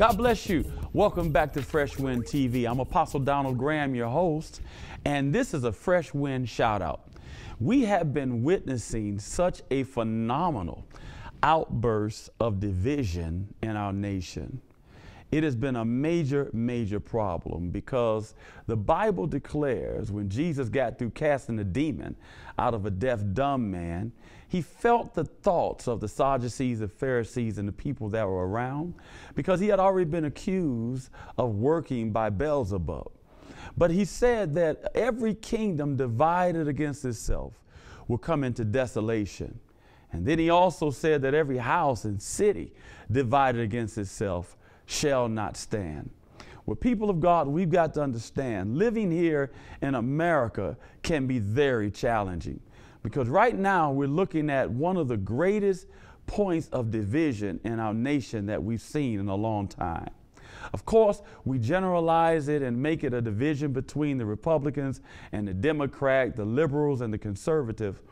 God bless you. Welcome back to Fresh Wind TV. I'm Apostle Donald Graham, your host, and this is a Fresh Wind shout out. We have been witnessing such a phenomenal outburst of division in our nation. It has been a major problem because the Bible declares when Jesus got through casting a demon out of a deaf, dumb man, he felt the thoughts of the Sadducees, the Pharisees, and the people that were around because he had already been accused of working by Beelzebub. But he said that every kingdom divided against itself will come into desolation. And then he also said that every house and city divided against itself shall not stand. Well, people of God, we've got to understand living here in America can be very challenging because right now we're looking at one of the greatest points of division in our nation that we've seen in a long time. Of course, we generalize it and make it a division between the Republicans and the Democrat, the liberals and the conservative.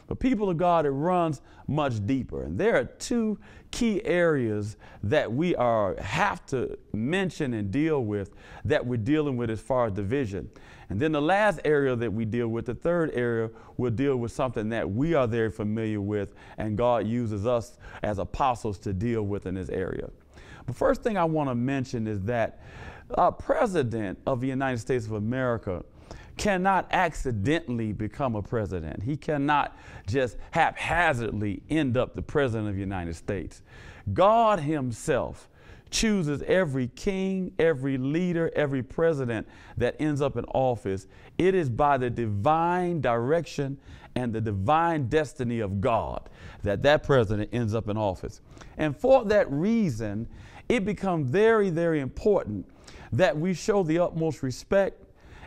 But people of God, it runs much deeper. And there are two key areas that we have to mention and deal with that we're dealing with as far as division. And then the last area that we deal with, the third area, will deal with something that we are very familiar with and God uses us as apostles to deal with in this area. The first thing I want to mention is that our President of the United States of America cannot accidentally become a president. He cannot just haphazardly end up the president of the United States. God himself chooses every king, every leader, every president that ends up in office. It is by the divine direction and the divine destiny of God that that president ends up in office. And for that reason, it becomes very important that we show the utmost respect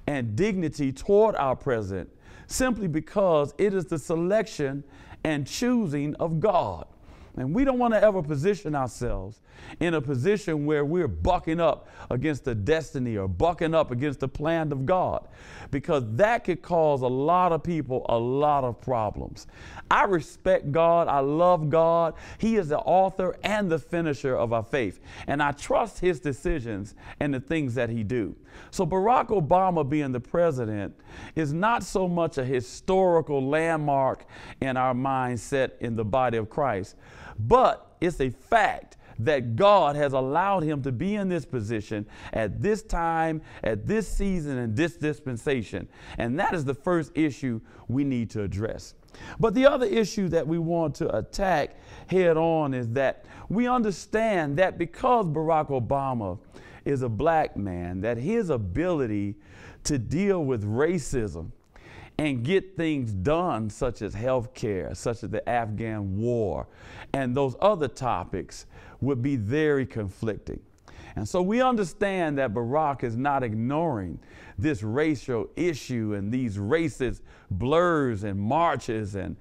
and dignity toward our president simply because it is the selection and choosing of God. And we don't want to ever position ourselves in a position where we're bucking up against the destiny or bucking up against the plan of God, because that could cause a lot of people a lot of problems. I respect God. I love God. He is the author and the finisher of our faith. And I trust his decisions and the things that he do. So Barack Obama being the president is not so much a historical landmark in our mindset in the body of Christ, but it's a fact that God has allowed him to be in this position at this time, at this season, and this dispensation. And that is the first issue we need to address. But the other issue that we want to attack head on is that we understand that because Barack Obama is a black man, that his ability to deal with racism and get things done such as health care, such as the Afghan war, and those other topics would be very conflicting. And so we understand that Barack is not ignoring this racial issue and these racist blurs and marches and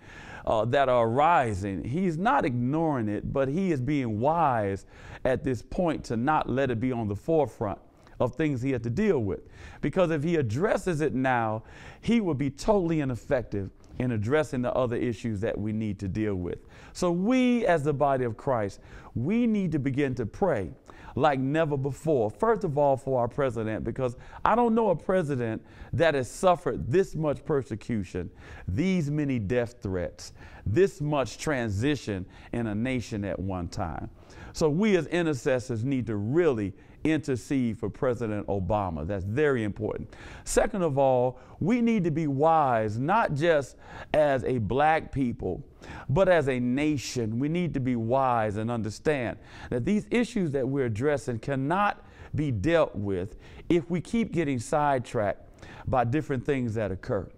that are arising. He's not ignoring it, but he is being wise at this point to not let it be on the forefront of things he had to deal with. Because if he addresses it now, he will be totally ineffective in addressing the other issues that we need to deal with. So we, as the body of Christ, we need to begin to pray like never before. First of all, for our president, because I don't know a president that has suffered this much persecution, these many death threats, this much transition in a nation at one time. So we as intercessors need to really intercede for President Obama. That's very important. Second of all, we need to be wise, not just as a black people, but as a nation. We need to be wise and understand that these issues that we're addressing cannot be dealt with if we keep getting sidetracked by different things that occur.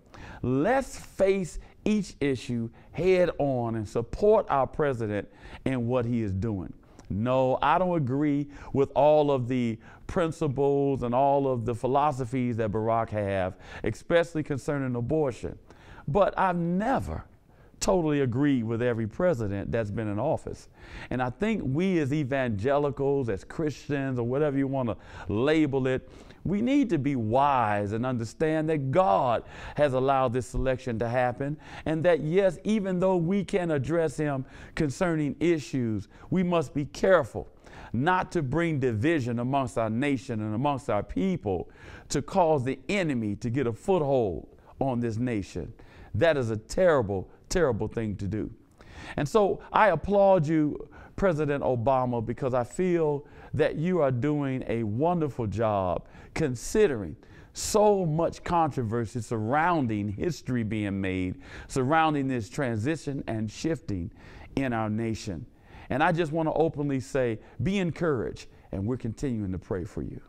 Let's face each issue head on and support our president in what he is doing. No, I don't agree with all of the principles and all of the philosophies that Barack have, especially concerning abortion. But I've never totally agreed with every president that's been in office. And I think we as evangelicals, as Christians, or whatever you want to label it, we need to be wise and understand that God has allowed this election to happen, and that yes, even though we can address him concerning issues, we must be careful not to bring division amongst our nation and amongst our people to cause the enemy to get a foothold on this nation. That is a terrible, terrible thing to do. And so I applaud you, President Obama, because I feel that you are doing a wonderful job considering so much controversy surrounding history being made, surrounding this transition and shifting in our nation. And I just want to openly say, be encouraged, and we're continuing to pray for you.